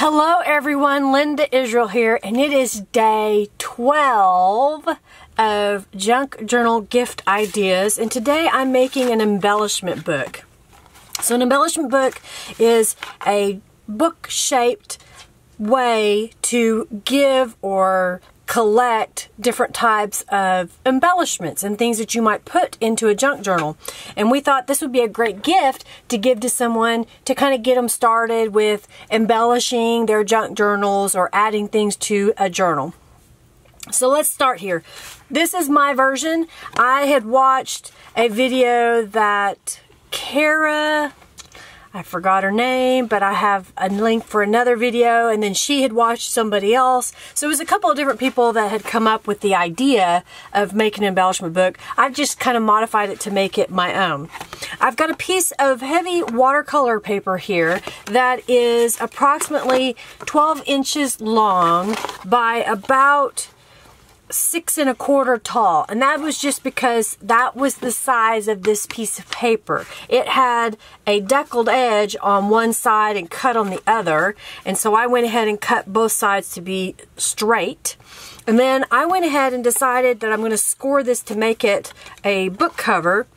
Hello everyone, Linda Israel here, and it is day 12 of Junk Journal gift ideas, and today I'm making an embellishment book. So an embellishment book is a book-shaped way to give or collect different types of embellishments and things that you might put into a junk journal. And we thought this would be a great gift to give to someone to kind of get them started with embellishing their junk journals or adding things to a journal. So let's start here. This is my version. I had watched a video that Kara, I forgot her name, but I have a link for another video, and then she had watched somebody else. So it was a couple of different people that had come up with the idea of making an embellishment book. I've just kind of modified it to make it my own. I've got a piece of heavy watercolor paper here that is approximately 12 inches long by about 6 1/4 tall, and that was just because that was the size of this piece of paper. It had a deckled edge on one side and cut on the other, and so I went ahead and cut both sides to be straight. And then I went ahead and decided that I'm going to score this to make it a book cover,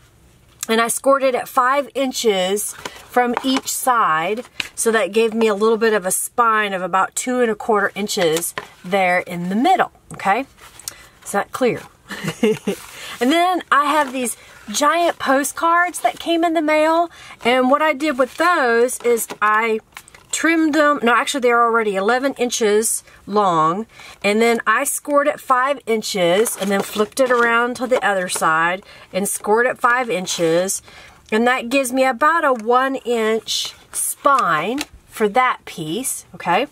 and I scored it at 5 inches from each side, so that gave me a little bit of a spine of about 2 1/4 inches there in the middle. Okay, is that clear? And then I have these giant postcards that came in the mail, and what I did with those is I trimmed them. No, actually they're already 11 inches long, and then I scored at 5 inches and then flipped it around to the other side and scored at 5 inches, and that gives me about a 1-inch spine for that piece. Okay,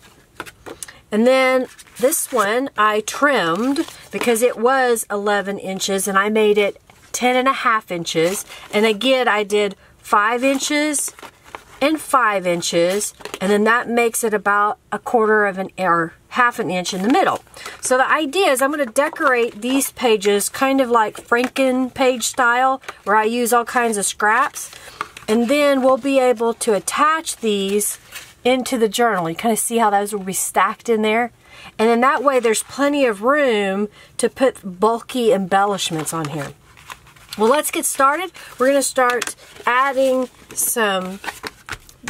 and then this one I trimmed because it was 11 inches and I made it 10 1/2 inches. And again, I did 5 inches and 5 inches, and then that makes it about 1/4 of an or 1/2 inch in the middle. So the idea is I'm going to decorate these pages kind of like Franken page style, where I use all kinds of scraps, and then we'll be able to attach these into the journal. You kind of see how those will be stacked in there, and then that way there's plenty of room to put bulky embellishments on here. Well, let's get started. We're going to start adding some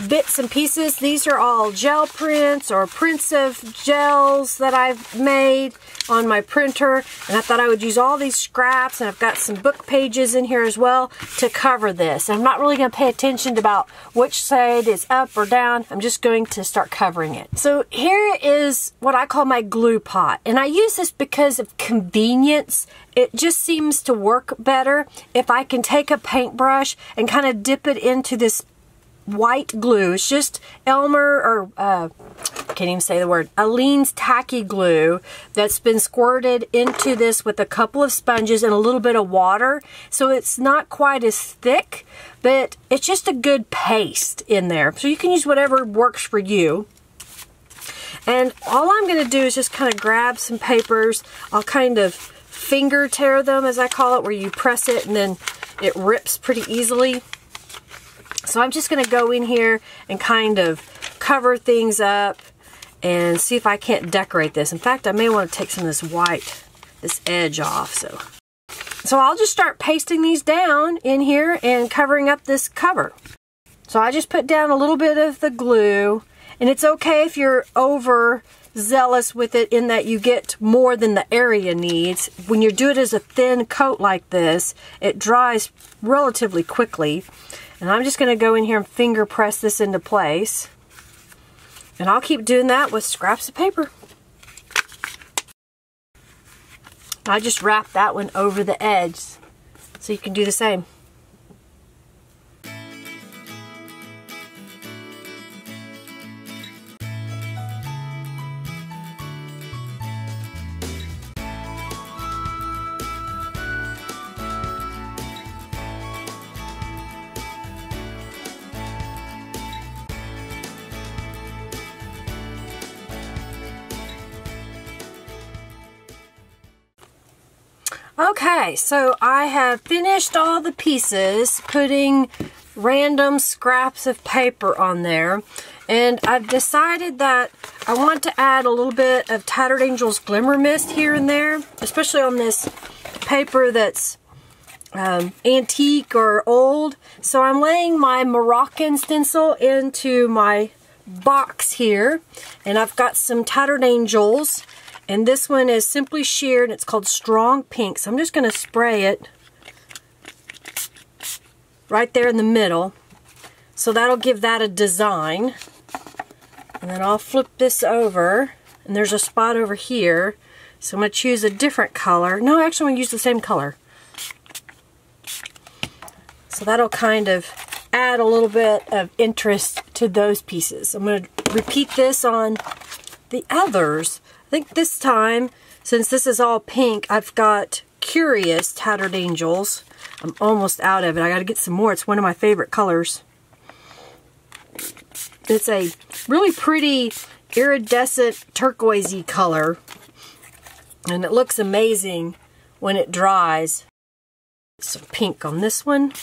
bits and pieces. These are all gel prints or prints of gels that I've made on my printer, and I thought I would use all these scraps, and I've got some book pages in here as well to cover this. I'm not really going to pay attention about which side is up or down. I'm just going to start covering it. So here is what I call my glue pot, and I use this because of convenience. It just seems to work better if I can take a paintbrush and kind of dip it into this white glue. It's just Elmer, or I can't even say the word, Aleene's tacky glue that's been squirted into this with a couple of sponges and a little bit of water. So it's not quite as thick, but it's just a good paste in there. So you can use whatever works for you. And all I'm going to do is just kind of grab some papers. I'll kind of finger tear them, as I call it, where you press it and then it rips pretty easily. So I'm just going to go in here and kind of cover things up and see if I can't decorate this. In fact, I may want to take some of this white, this edge off. So I'll just start pasting these down in here and covering up this cover. So I just put down a little bit of the glue, and it's okay if you're overzealous with it in that you get more than the area needs. When you do it as a thin coat like this, it dries relatively quickly. And I'm just going to go in here and finger press this into place. And I'll keep doing that with scraps of paper. I just wrap that one over the edge so you can do the same. Okay, so I have finished all the pieces, putting random scraps of paper on there, and I've decided that I want to add a little bit of Tattered Angels Glimmer Mist here and there, especially on this paper that's antique or old. So I'm laying my Moroccan stencil into my box here, and I've got some Tattered Angels, and this one is Simply Sheared, and it's called Strong Pink. So I'm just going to spray it right there in the middle. So that'll give that a design. And then I'll flip this over, and there's a spot over here. So I'm going to choose a different color. No, actually I'm going to use the same color. So that'll kind of add a little bit of interest to those pieces. I'm going to repeat this on the others. I think this time, since this is all pink, I've got Curious Tattered Angels. I'm almost out of it. I got to get some more. It's one of my favorite colors. It's a really pretty iridescent turquoisey color, and it looks amazing when it dries. Some pink on this one.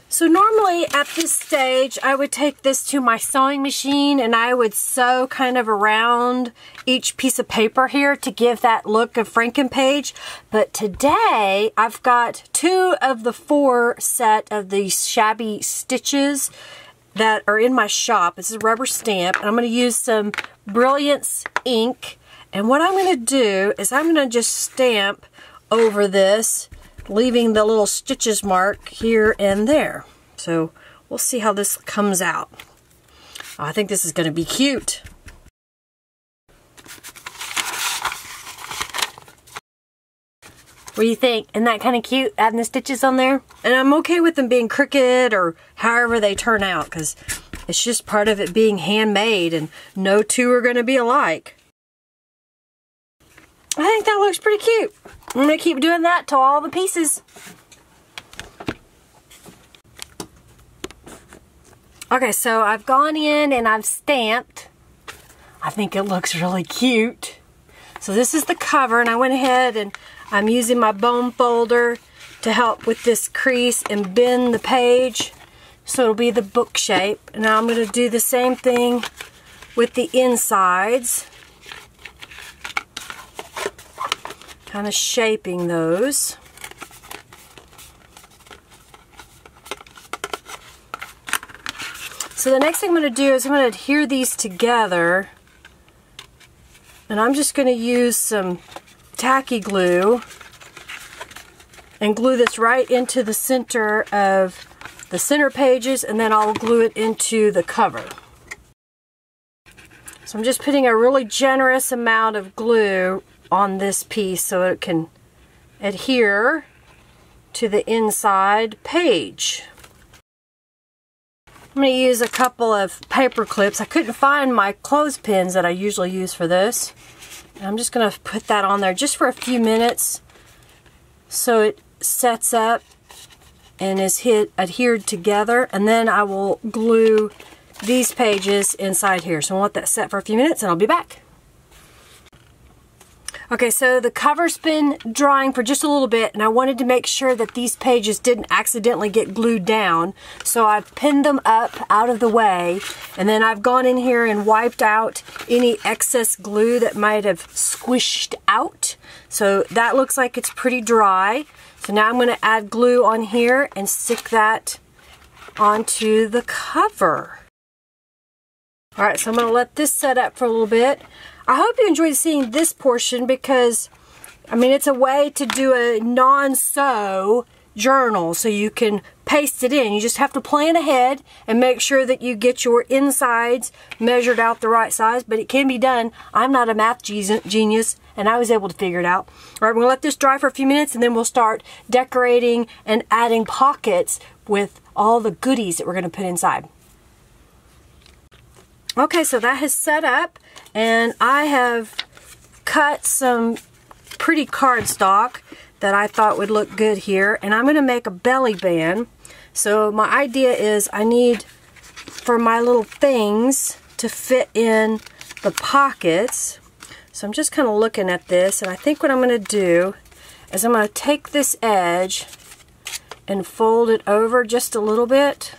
So normally at this stage I would take this to my sewing machine and I would sew kind of around each piece of paper here to give that look of Frankenpage. But today I've got 2 of the 4 set of these shabby stitches that are in my shop. This is a rubber stamp, and I'm going to use some Brilliance ink. And what I'm going to do is I'm going to just stamp over this, leaving the little stitches mark here and there. So we'll see how this comes out. I think this is going to be cute. What do you think? Isn't that kind of cute, adding the stitches on there? And I'm okay with them being crooked or however they turn out, because it's just part of it being handmade and no 2 are going to be alike. I think that looks pretty cute. I'm going to keep doing that to all the pieces. Okay, so I've gone in and I've stamped. I think it looks really cute. So this is the cover, and I went ahead and I'm using my bone folder to help with this crease and bend the page so it'll be the book shape. And now I'm going to do the same thing with the insides. Kind of shaping those. So the next thing I'm going to do is I'm going to adhere these together, and I'm just going to use some tacky glue and glue this right into the center of the center pages, and then I'll glue it into the cover. So I'm just putting a really generous amount of glue on this piece so it can adhere to the inside page. I'm going to use a couple of paper clips. I couldn't find my clothespins that I usually use for this. And I'm just going to put that on there just for a few minutes so it sets up and is adhered together, and then I will glue these pages inside here. So I'll let that set for a few minutes and I'll be back. Okay, so the cover's been drying for just a little bit, and I wanted to make sure that these pages didn't accidentally get glued down. So I've pinned them up out of the way, and then I've gone in here and wiped out any excess glue that might have squished out. So that looks like it's pretty dry. So now I'm going to add glue on here and stick that onto the cover. Alright, so I'm going to let this set up for a little bit. I hope you enjoyed seeing this portion because, I mean, it's a way to do a non-sew journal so you can paste it in. You just have to plan ahead and make sure that you get your insides measured out the right size, but it can be done. I'm not a math genius, and I was able to figure it out. All right, we're going to let this dry for a few minutes, and then we'll start decorating and adding pockets with all the goodies that we're going to put inside. Okay, so that has set up, and I have cut some pretty cardstock that I thought would look good here, and I'm going to make a belly band. So my idea is I need for my little things to fit in the pockets. So I'm just kind of looking at this, and I think what I'm going to do is I'm going to take this edge and fold it over just a little bit.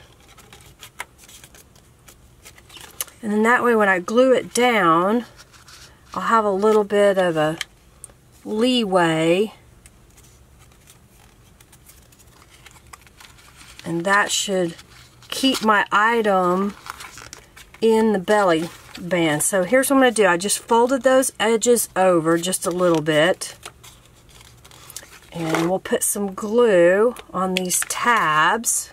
And then that way when I glue it down, I'll have a little bit of a leeway. And that should keep my item in the belly band. So here's what I'm going to do. I just folded those edges over just a little bit. And we'll put some glue on these tabs.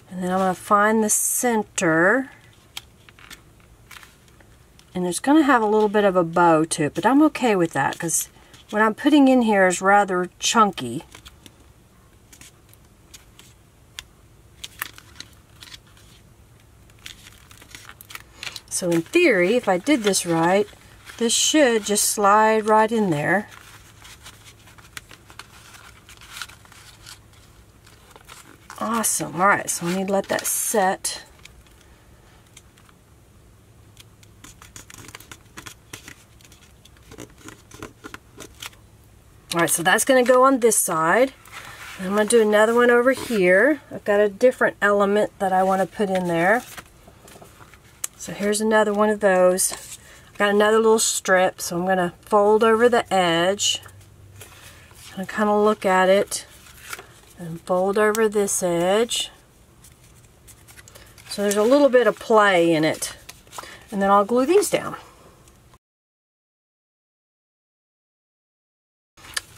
And then I'm going to find the center. And it's going to have a little bit of a bow to it, but I'm okay with that because what I'm putting in here is rather chunky. So in theory, if I did this right, this should just slide right in there. Awesome. Alright, so I need to let that set. Alright, so that's going to go on this side. And I'm going to do another one over here. I've got a different element that I want to put in there. So here's another one of those. I've got another little strip, so I'm going to fold over the edge. And kind of look at it. And fold over this edge. So there's a little bit of play in it. And then I'll glue these down.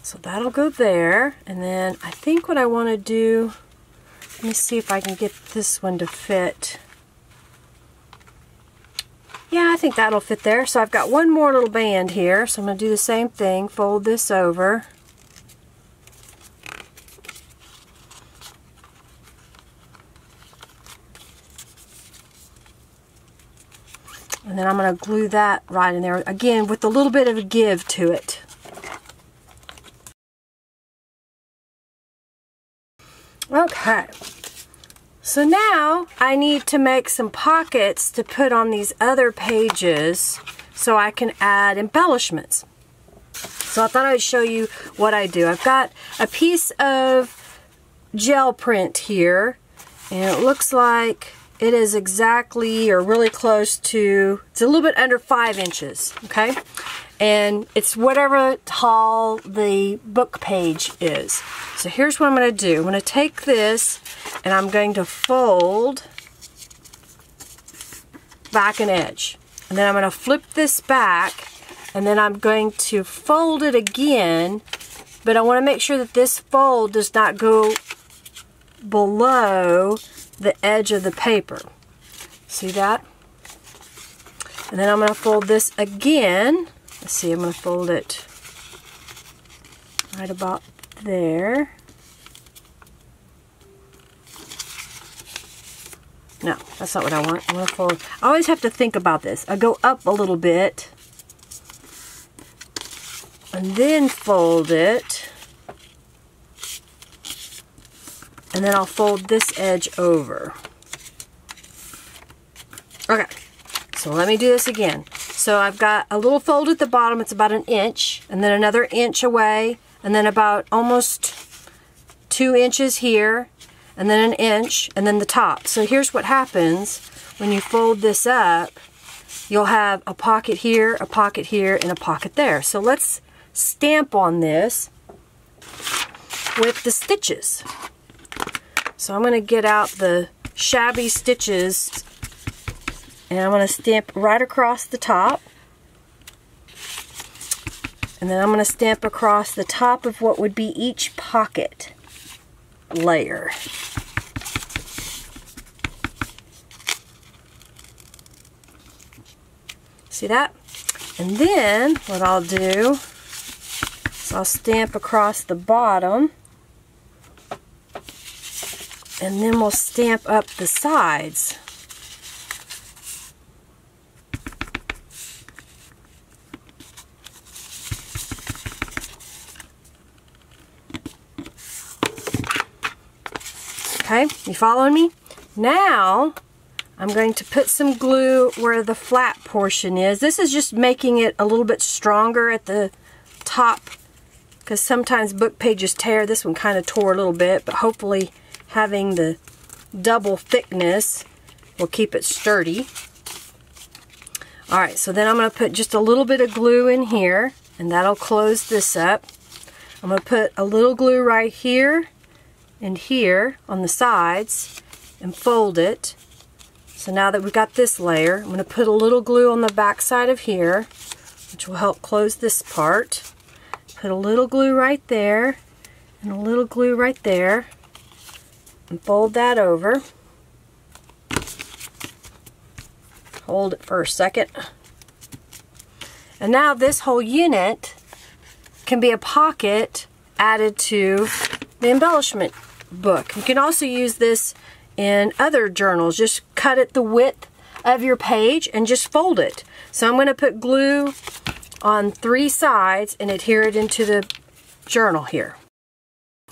So that'll go there, and then I think what I want to do, let me see if I can get this one to fit. Yeah, I think that'll fit there. So I've got one more little band here, so I'm going to do the same thing, fold this over. And then I'm going to glue that right in there, again with a little bit of a give to it. Okay, so now I need to make some pockets to put on these other pages so I can add embellishments. So I thought I'd show you what I do. I've got a piece of gel print here, and it looks like it is exactly or really close to, it's a little bit under 5 inches, okay? And it's whatever tall the book page is. So here's what I'm going to do. I'm going to take this and I'm going to fold back an edge. And then I'm going to flip this back and then I'm going to fold it again, but I want to make sure that this fold does not go below the edge of the paper. See that? And then I'm going to fold this again. Let's see, I'm going to fold it right about there. No, that's not what I want. I'm going to fold. I always have to think about this. I go up a little bit and then fold it. And then I'll fold this edge over. Okay, so let me do this again. So I've got a little fold at the bottom, it's about 1 inch, and then another inch away, and then about almost 2 inches here, and then 1 inch, and then the top. So here's what happens when you fold this up. You'll have a pocket here, and a pocket there. So let's stamp on this with the stitches. So I'm going to get out the shabby stitches and I'm going to stamp right across the top. And then I'm going to stamp across the top of what would be each pocket layer. See that? And then what I'll do is I'll stamp across the bottom. And then we'll stamp up the sides. Okay, you following me? Now, I'm going to put some glue where the flat portion is. This is just making it a little bit stronger at the top because sometimes book pages tear. This one kind of tore a little bit, but hopefully having the double thickness will keep it sturdy. Alright, so then I'm going to put just a little bit of glue in here, and that'll close this up. I'm going to put a little glue right here and here on the sides and fold it. So now that we've got this layer, I'm going to put a little glue on the back side of here, which will help close this part. Put a little glue right there and a little glue right there and fold that over. Hold it for a second. And now this whole unit can be a pocket added to the embellishment book. You can also use this in other journals. Just cut it the width of your page and just fold it. So I'm going to put glue on 3 sides and adhere it into the journal here.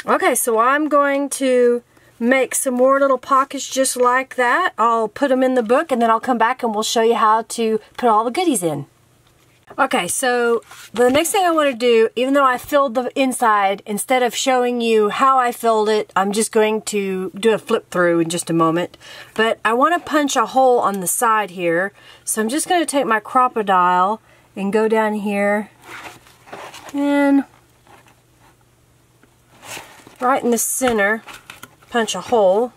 Okay, so I'm going to make some more little pockets just like that. I'll put them in the book and then I'll come back and we'll show you how to put all the goodies in. Okay, so the next thing I want to do, even though I filled the inside, instead of showing you how I filled it, I'm just going to do a flip through in just a moment. But I want to punch a hole on the side here, so I'm just going to take my crocodile and go down here and right in the center punch a hole.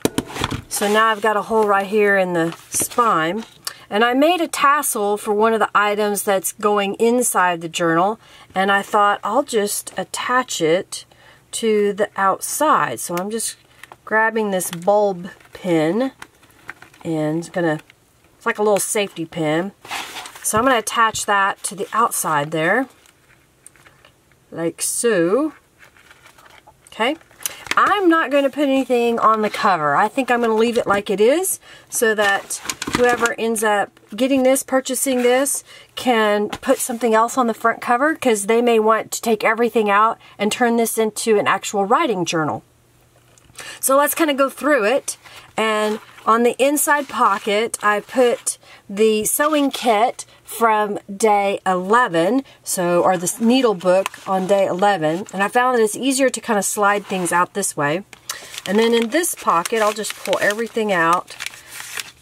So now I've got a hole right here in the spine. And I made a tassel for one of the items that's going inside the journal, and I thought I'll just attach it to the outside. So I'm just grabbing this bulb pin, and it's like a little safety pin. So I'm going to attach that to the outside there, like so. Okay. I'm not going to put anything on the cover. I think I'm going to leave it like it is so that whoever ends up getting this, purchasing this, can put something else on the front cover, because they may want to take everything out and turn this into an actual writing journal. So let's kind of go through it. And on the inside pocket, I put the sewing kit from day 11, or the needle book on day 11, and I found that it's easier to kind of slide things out this way. And then in this pocket, I'll just pull everything out.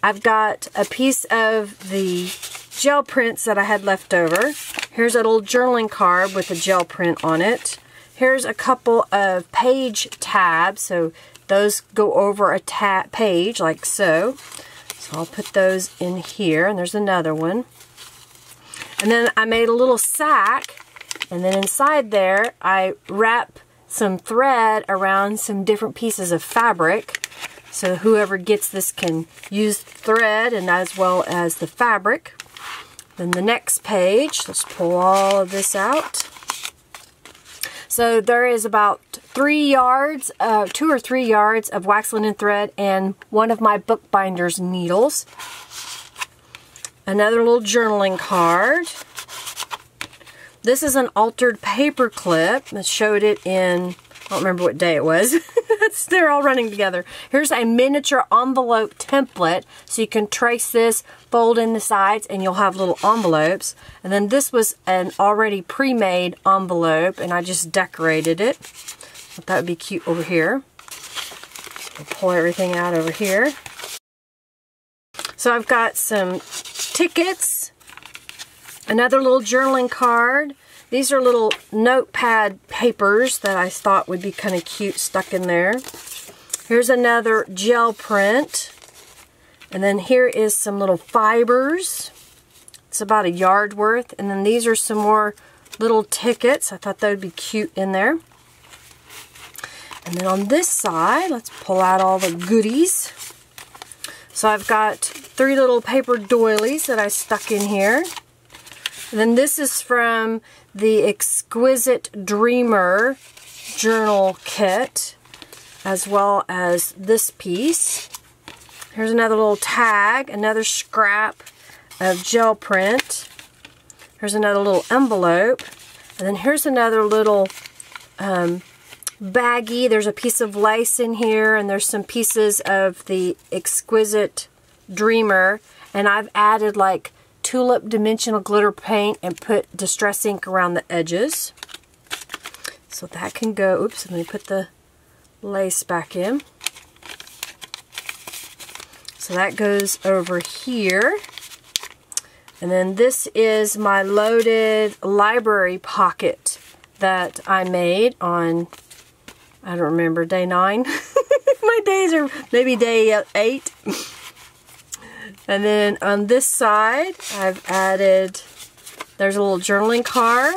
I've got a piece of the gel prints that I had left over. Here's an old journaling card with a gel print on it. Here's a couple of page tabs, so those go over a page like so. So I'll put those in here, and there's another one. And then I made a little sack, and then inside there I wrap some thread around some different pieces of fabric. So whoever gets this can use thread and as well as the fabric. Then the next page, let's pull all of this out. So there is about 3 yards, 2 or 3 yards of wax linen thread and one of my bookbinder's needles. Another little journaling card. This is an altered paper clip. I showed it in, I don't remember what day it was. They're all running together. Here's a miniature envelope template, so you can trace this, fold in the sides, and you'll have little envelopes. And then this was an already pre-made envelope, and I just decorated it. Thought that would be cute over here. We'll pull everything out over here. So I've got some tickets, another little journaling card. These are little notepad papers that I thought would be kind of cute stuck in there. Here's another gel print. And then here is some little fibers. It's about 1 yard worth. And then these are some more little tickets. I thought that would be cute in there. And then on this side, let's pull out all the goodies. So I've got 3 little paper doilies that I stuck in here. And then this is from the Exquisite Dreamer journal kit, as well as this piece. Here's another little tag, another scrap of gel print. Here's another little envelope. And then here's another little baggie. There's a piece of lace in here, and there's some pieces of the Exquisite Dreamer. And I've added like tulip dimensional glitter paint and put distress ink around the edges. So that can go, oops, let me put the lace back in. So that goes over here. And then this is my loaded library pocket that I made on, I don't remember, day 9. My days are maybe day 8. And then on this side, I've added, there's a little journaling card.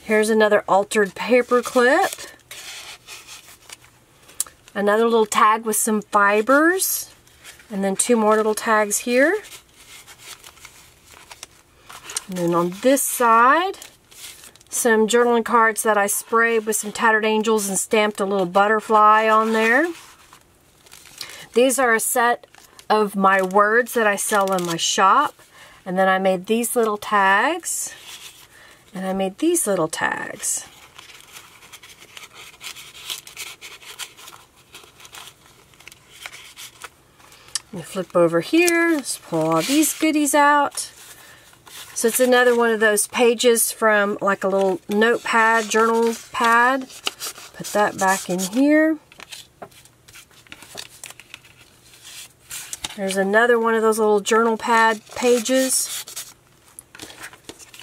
Here's another altered paper clip. Another little tag with some fibers. And then 2 more little tags here. And then on this side, some journaling cards that I sprayed with some tattered angels and stamped a little butterfly on there. These are a set of my words that I sell in my shop. And then I made these little tags. And I made these little tags. And flip over here, let's pull all these goodies out. So it's another one of those pages from like a little notepad, journal pad. Put that back in here. There's another one of those little journal pad pages.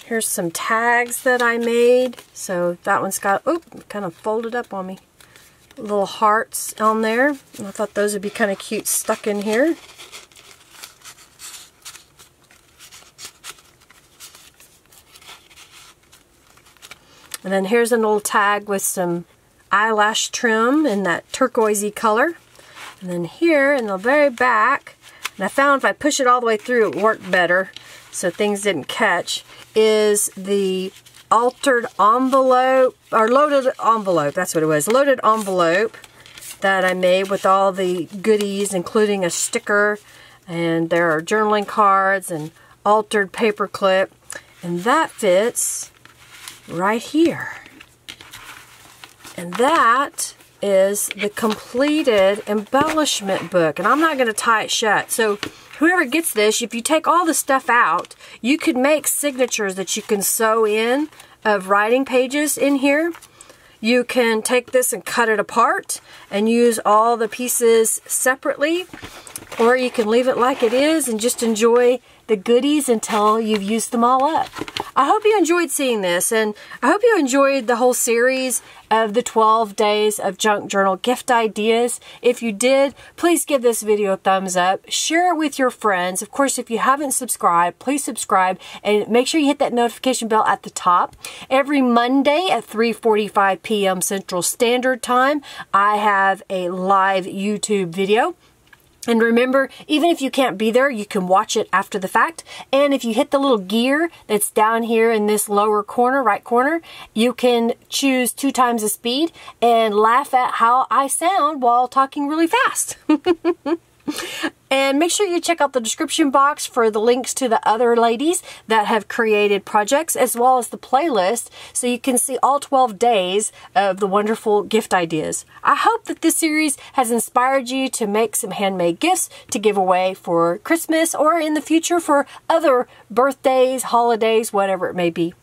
Here's some tags that I made. So that one's got, oh, kind of folded up on me. Little hearts on there. And I thought those would be kind of cute stuck in here. And then here's an little tag with some eyelash trim in that turquoisey color. And then here in the very back, and I found if I push it all the way through it worked better so things didn't catch, is the altered envelope, or loaded envelope, that's what it was, loaded envelope that I made with all the goodies, including a sticker, and there are journaling cards and altered paper clip, and that fits right here. And that is the completed embellishment book, and I'm not going to tie it shut. So whoever gets this, if you take all the stuff out, you could make signatures that you can sew in of writing pages in here. You can take this and cut it apart and use all the pieces separately, or you can leave it like it is and just enjoy the goodies until you've used them all up. I hope you enjoyed seeing this, and I hope you enjoyed the whole series of the 12 days of junk journal gift ideas. If you did, please give this video a thumbs up. Share it with your friends. Of course, if you haven't subscribed, please subscribe and make sure you hit that notification bell at the top. Every Monday at 3:45 p.m. Central Standard Time, I have a live YouTube video. And remember, even if you can't be there, you can watch it after the fact. And if you hit the little gear that's down here in this lower corner, right corner, you can choose 2 times the speed and laugh at how I sound while talking really fast. And make sure you check out the description box for the links to the other ladies that have created projects, as well as the playlist, so you can see all 12 days of the wonderful gift ideas. I hope that this series has inspired you to make some handmade gifts to give away for Christmas or in the future for other birthdays, holidays, whatever it may be.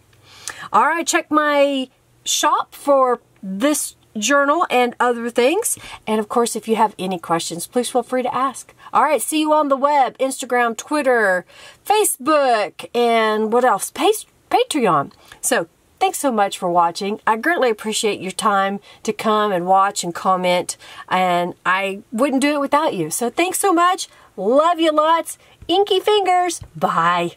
All right, check my shop for this journal and other things. And of course, if you have any questions, please feel free to ask. All right, see you on the web, Instagram, Twitter, Facebook, and what else? Patreon. So thanks so much for watching. I greatly appreciate your time to come and watch and comment, and I wouldn't do it without you. So thanks so much. Love you lots. Inky fingers. Bye.